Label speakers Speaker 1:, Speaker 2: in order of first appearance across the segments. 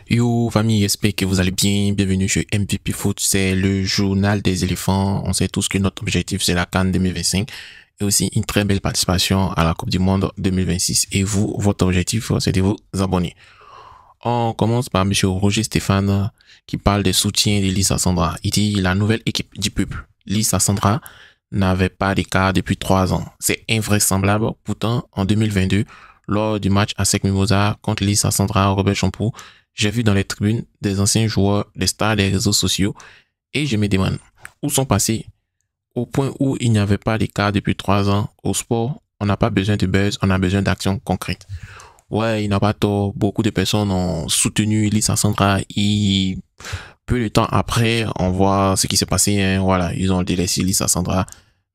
Speaker 1: Yo famille, j'espère que vous allez bien. Bienvenue sur MVP Foot, c'est le journal des éléphants. On sait tous que notre objectif c'est la CAN 2025 et aussi une très belle participation à la Coupe du Monde 2026. Et vous, votre objectif c'est de vous abonner. On commence par monsieur Roger Stéphane qui parle des soutiens de Lisa Sandra. Il dit la nouvelle équipe du peuple. Lisa Sandra n'avait pas d'écart depuis 3 ans. C'est invraisemblable. Pourtant, en 2022, lors du match à Sec Mimosa contre Lisa Sandra Robert Champoux, j'ai vu dans les tribunes des anciens joueurs, des stars des réseaux sociaux et je me demande où sont passés au point où il n'y avait pas d'écart depuis 3 ans. Au sport, on n'a pas besoin de buzz, on a besoin d'actions concrètes. Ouais, il n'a pas tort. Beaucoup de personnes ont soutenu Lisa Sandra et peu de temps après, on voit ce qui s'est passé. Hein. Voilà, ils ont délaissé Lisa Sandra.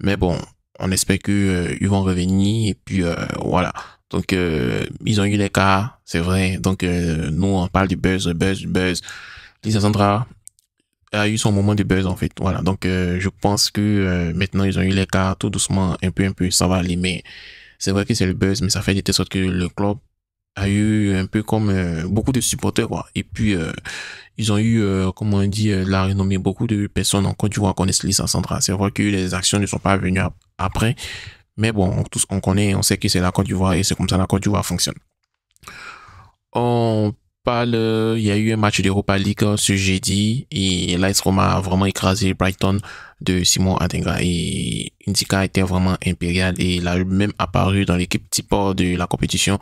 Speaker 1: Mais bon, on espère que ils vont revenir et puis voilà. Donc ils ont eu les cas, c'est vrai. Donc nous on parle du buzz, buzz, buzz. Lisa Sandra a eu son moment de buzz en fait. Voilà. Donc je pense que maintenant ils ont eu les cas tout doucement, un peu, ça va aller. Mais c'est vrai que c'est le buzz, mais ça fait de telle sorte que le club a eu un peu comme beaucoup de supporters quoi. Et puis ils ont eu comment on dit la renommée. Beaucoup de personnes en Côte d'Ivoire connaissent Lisa Sandra. C'est vrai que les actions ne sont pas venues après, mais bon, tous on connaît, on sait que c'est la Côte d'Ivoire et c'est comme ça la Côte d'Ivoire fonctionne. On parle, il y a eu un match d'Europa League ce jeudi et l'AS Roma a vraiment écrasé Brighton de Simon Adingra et Ndika était vraiment impérial et il a même apparu dans l'équipe type de la compétition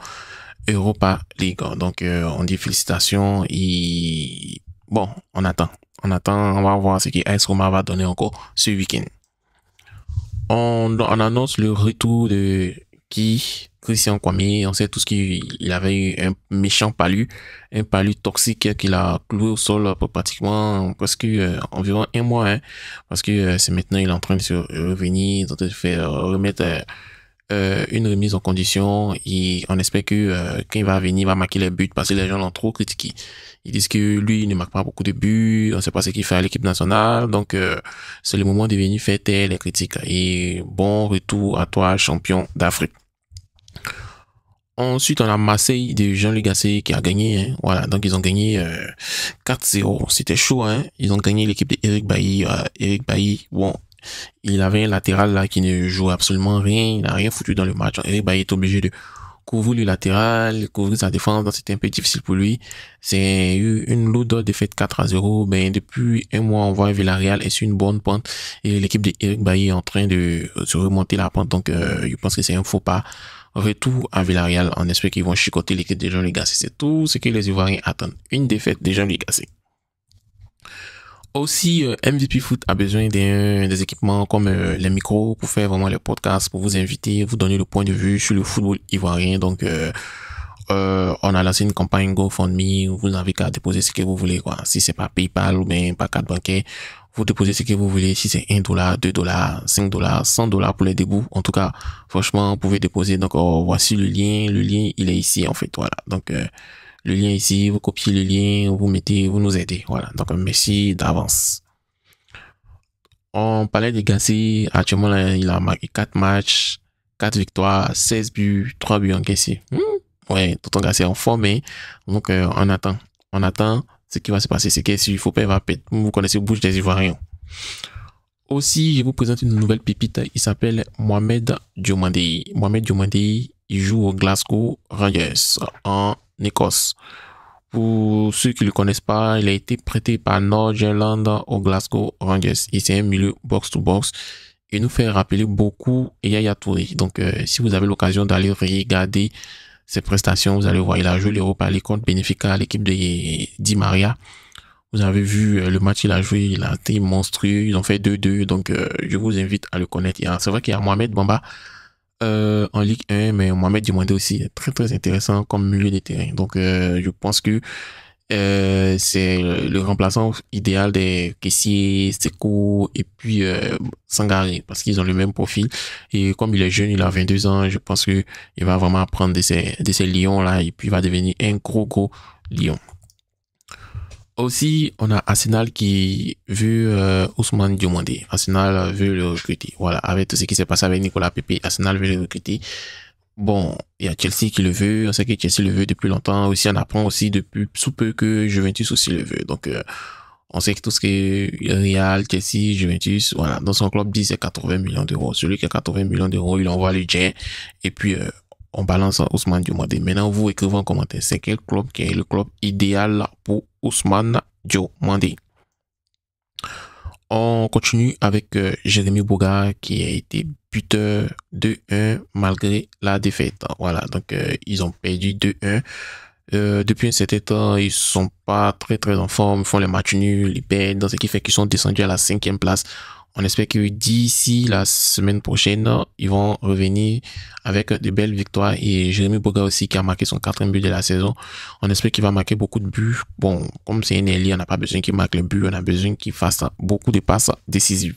Speaker 1: Europa League. Donc on dit félicitations et bon, on attend, on va voir ce que AS Roma va donner encore ce week-end. On annonce le retour de Christian Kwame. On sait tous qu'il avait eu un méchant un palu toxique qu'il a cloué au sol pour pratiquement presque environ 1 mois. Hein, parce que c'est maintenant il est en train de se revenir, de faire remettre une remise en condition et on espère que quand il va venir, il va marquer les buts parce que les gens l'ont trop critiqué. Ils disent que lui, il ne marque pas beaucoup de buts, on sait pas ce qu'il fait à l'équipe nationale, donc c'est le moment de venir faire taire les critiques. Et bon retour à toi, champion d'Afrique. Ensuite, on a Marseille de Jean-Luc Gasset qui a gagné. Hein. Voilà, donc ils ont gagné 4-0. C'était chaud, hein. Ils ont gagné l'équipe d'Eric Bailly. Eric Bailly, bon, il avait un latéral là qui ne joue absolument rien. Il n'a rien foutu dans le match. Eric Bailly est obligé de couvrir le latéral, couvrir sa défense. Donc c'était un peu difficile pour lui. C'est eu une lourde défaite 4-0. Ben, depuis 1 mois, on voit Villarreal est sur une bonne pente. Et l'équipe d'Eric Bailly est en train de se remonter la pente. Donc, je pense que c'est un faux pas. Retour à Villarreal, on espère qu'ils vont chicoter l'équipe des Jean-Luc Gasset. C'est tout ce que les Ivoiriens attendent. Une défaite des Jean-Luc Gasset. Aussi, MVP Foot a besoin des équipements comme les micros pour faire vraiment les podcasts, pour vous inviter, vous donner le point de vue sur le football ivoirien. Donc, on a lancé une campagne GoFundMe où vous n'avez qu'à déposer ce que vous voulez, quoi. Si c'est pas PayPal ou bien pas carte bancaire, vous déposez ce que vous voulez. Si c'est $1, $2, $5, $100 pour les débuts. En tout cas, franchement, vous pouvez déposer. Donc, voici le lien. Le lien, il est ici, en fait. Voilà. Donc, le lien ici, vous copiez le lien, vous mettez, vous nous aidez. Voilà. Donc, merci d'avance. On parlait de Gasset. Actuellement, là, il a marqué 4 matchs, 4 victoires, 16 buts, 3 buts encaissés. Ouais, Tonton Gasset est en forme, hein. Donc, on attend. On attend ce qui va se passer. C'est que s'il faut pas, il va péter. Vous connaissez le bouche des Ivoiriens. Aussi, je vous présente une nouvelle pépite. Il s'appelle Mohamed Diomandé. Mohamed Diomandé, il joue au Glasgow Rangers en Écosse. Pour ceux qui le connaissent pas, il a été prêté par Nordirland au Glasgow Rangers. Et c'est un milieu box-to-box. Il nous fait rappeler beaucoup Yaya Touré. Donc, si vous avez l'occasion d'aller regarder ses prestations, vous allez voir, il a joué l'Europa League contre Benfica, l'équipe de Di Maria. Vous avez vu le match qu'il a joué, il a été monstrueux, ils ont fait 2-2, donc je vous invite à le connaître. C'est vrai qu'il y a Mohamed Bamba en Ligue 1, mais Mohamed Diomandé aussi est très très intéressant comme milieu de terrain. Donc je pense que c'est le remplaçant idéal des Kessié, Seko et puis Sangaré parce qu'ils ont le même profil et comme il est jeune, il a 22 ans, je pense que il va vraiment apprendre de ces lions là et puis il va devenir un gros lion. Aussi, on a Arsenal qui veut Ousmane Diomandé. Arsenal veut le recruter. Voilà, avec tout ce qui s'est passé avec Nicolas Pepe, Arsenal veut le recruter. Bon, il y a Chelsea qui le veut, on sait que Chelsea le veut depuis longtemps. Aussi, on apprend aussi depuis sous peu que Juventus aussi le veut. Donc, on sait que tout ce qui est Real, Chelsea, Juventus, voilà, dans son club dit c'est 80 millions d'euros. Celui qui a 80 millions d'euros, il envoie le jet et puis on balance Ousmane Diomandé. Maintenant, vous écrivez en commentaire, c'est quel club qui est le club idéal pour Ousmane Diomandé. On continue avec Jérémy Boga qui a été buteur 2-1 malgré la défaite. Voilà, donc ils ont perdu 2-1. Depuis un certain temps, ils sont pas très en forme, ils font les matchs nuls, ils perdent, ce qui fait qu'ils sont descendus à la 5e place. On espère que d'ici la semaine prochaine, ils vont revenir avec de belles victoires. Et Jérémy Boga aussi qui a marqué son 4e but de la saison. On espère qu'il va marquer beaucoup de buts. Bon, comme c'est un ailier, on n'a pas besoin qu'il marque les buts, on a besoin qu'il fasse beaucoup de passes décisives.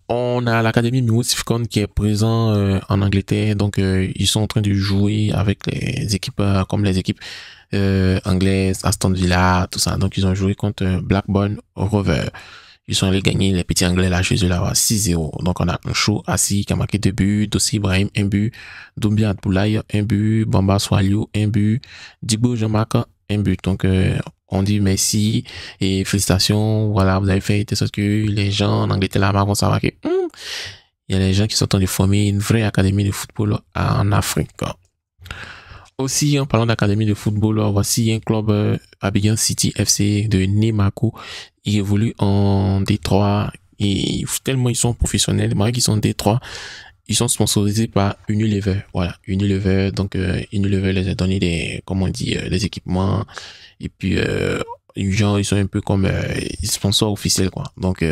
Speaker 1: On a l'Académie Miwo Sifcon qui est présent en Angleterre, donc ils sont en train de jouer avec les équipes comme les équipes anglaises, Aston Villa, tout ça. Donc ils ont joué contre Blackburn Rovers. Ils sont allés gagner les petits anglais là chez eux là 6-0. Donc on a un Chou Assi qui a marqué 2 buts, Dossi Ibrahim 1 but, Doumbia Abdoulaye 1 but, Bamba Swalio 1 but, Digbo Jean-Marc 1 but. Donc on dit merci et félicitations. Voilà, vous avez fait de sorte que les gens en Angleterre là-bas vont savoir que il y a des gens qui sont en train de former une vraie académie de football en Afrique. Aussi, en parlant d'académie de football, voici un club Abidjan City FC de Nemako. Il évolue en Détroit et tellement ils sont professionnels, malgré qu'ils sont en Détroit, ils sont sponsorisés par Unilever. Voilà, Unilever. Donc Unilever les a donné des, comment on dit, les équipements et puis genre ils sont un peu comme sponsors officiels quoi. Donc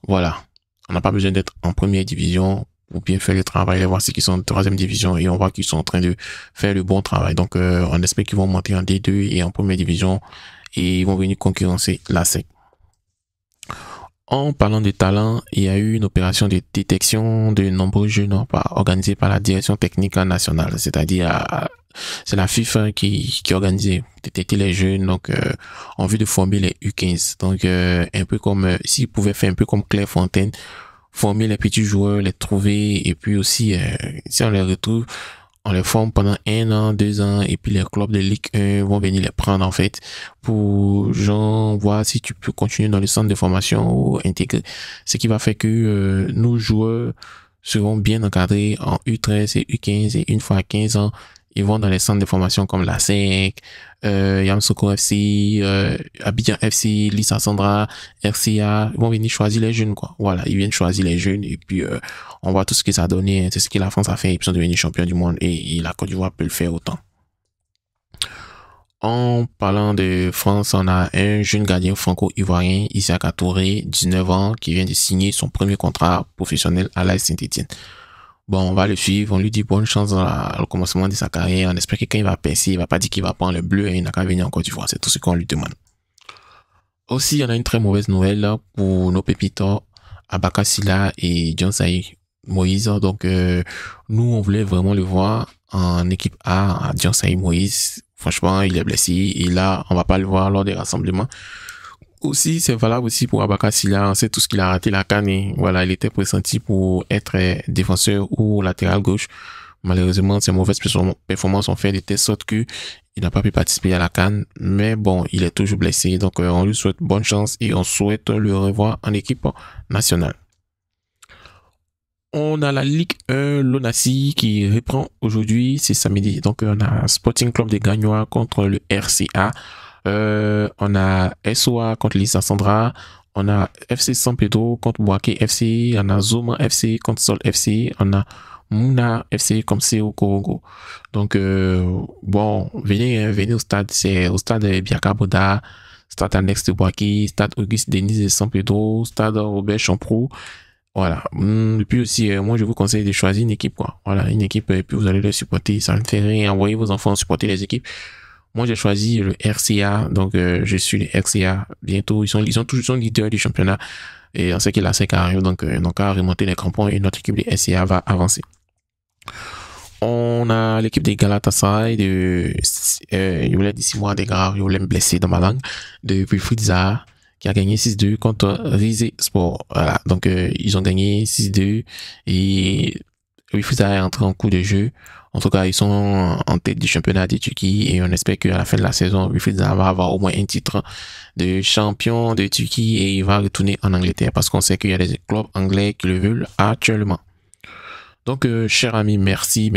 Speaker 1: voilà, on n'a pas besoin d'être en première division pour bien faire le travail, les voir ceux qui sont en 3e division et on voit qu'ils sont en train de faire le bon travail. Donc on espère qu'ils vont monter en D2 et en première division et ils vont venir concurrencer la SEC. En parlant de talent, il y a eu une opération de détection de nombreux jeunes organisée par la direction technique nationale, c'est-à-dire c'est la FIFA qui organisait détecter les jeunes donc en vue de former les U15. Donc un peu comme s'ils pouvaient faire un peu comme Clairefontaine, former les petits joueurs, les trouver et puis aussi si on les retrouve, on les forme pendant 1 an, 2 ans et puis les clubs de Ligue 1 vont venir les prendre en fait pour genre voir si tu peux continuer dans le centre de formation ou intégrer. Ce qui va faire que nos joueurs seront bien encadrés en U13 et U15 et une fois à 15 ans, ils vont dans les centres de formation comme la SEC, Yamoussoukro FC, Abidjan FC, Lissa Sandra, RCA. Ils vont venir choisir les jeunes, quoi. Voilà, ils viennent choisir les jeunes et puis on voit tout ce que ça a donné. C'est ce que la France a fait. Ils sont devenus champions du monde et la Côte d'Ivoire peut le faire autant. En parlant de France, on a un jeune gardien franco-ivoirien, Isaka Touré, 19 ans, qui vient de signer son premier contrat professionnel à l'AS Saint-Étienne. Bon, on va le suivre, on lui dit bonne chance au commencement de sa carrière, on espère que quand il va percer, il va pas dire qu'il va prendre le bleu et il n'a qu'à venir en Côte d'Ivoire, c'est tout ce qu'on lui demande. Aussi, on a une très mauvaise nouvelle pour nos pépites, Abaka Silla et Diansaï Moïse. Donc, nous, on voulait vraiment le voir en équipe A, à Diansaï Moïse. Franchement, il est blessé et là, on va pas le voir lors des rassemblements. Aussi, c'est valable aussi pour Abaka Silla. On sait tout ce qu'il a raté la CAN et voilà, il était pressenti pour être défenseur ou latéral gauche. Malheureusement, ses mauvaises performances ont fait de telle sorte que il n'a pas pu participer à la CAN. Mais bon, il est toujours blessé. Donc, on lui souhaite bonne chance et on souhaite le revoir en équipe nationale. On a la Ligue 1 Lonassi qui reprend aujourd'hui, c'est samedi. Donc, on a Sporting Club de Gagnoa contre le RCA. On a SOA contre Lissa Sandra, on a FC San Pedro contre Boaké FC, on a Zoma FC contre Sol FC, on a Mouna FC comme CO Korogo. Donc bon, venez au stade, c'est au stade Biaka Boda, stade annexe de Boaké, stade Auguste Denis de San Pedro, stade Robert Champrou. Voilà. Et puis aussi, moi je vous conseille de choisir une équipe quoi. Voilà, une équipe et puis vous allez le supporter, ça ne fait rien. Envoyez vos enfants supporter les équipes. Moi, j'ai choisi le RCA, donc je suis le RCA. Bientôt, ils sont leaders du championnat et on sait que la SEC arrive, donc ils n'ont qu'à remonter les crampons et notre équipe de RCA va avancer. On a l'équipe des Galatasaray je voulais dire 6 mois des graves, je voulais me blesser dans ma langue, de Wilfried Zaha qui a gagné 6-2 contre Rize Sport. Voilà, donc ils ont gagné 6-2 et Rifuzia est entré en coup de jeu. En tout cas, ils sont en tête du championnat de Turquie et on espère qu'à la fin de la saison, Rifuzia va avoir au moins un titre de champion de Turquie et il va retourner en Angleterre parce qu'on sait qu'il y a des clubs anglais qui le veulent actuellement. Donc, chers amis, merci.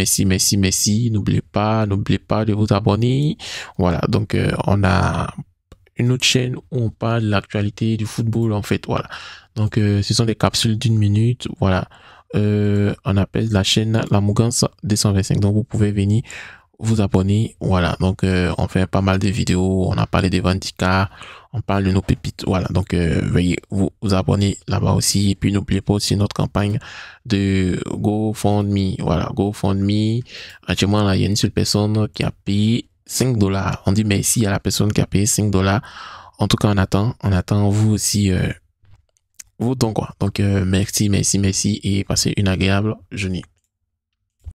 Speaker 1: N'oubliez pas de vous abonner. Voilà. Donc, on a une autre chaîne où on parle de l'actualité du football, en fait. Voilà. Donc, ce sont des capsules d'1 minute. Voilà. On appelle la chaîne La Mougance 225. Donc, vous pouvez venir vous abonner. Voilà. Donc, on fait pas mal de vidéos. On a parlé des Vandika. On parle de nos pépites. Voilà. Donc, veuillez vous abonner là-bas aussi. Et puis, n'oubliez pas aussi notre campagne de GoFundMe. Voilà. GoFundMe. Actuellement, là, il y a une seule personne qui a payé $5. On dit merci à la personne qui a payé $5. En tout cas, on attend vous aussi, vos dons, quoi. Donc, merci et passez une agréable journée.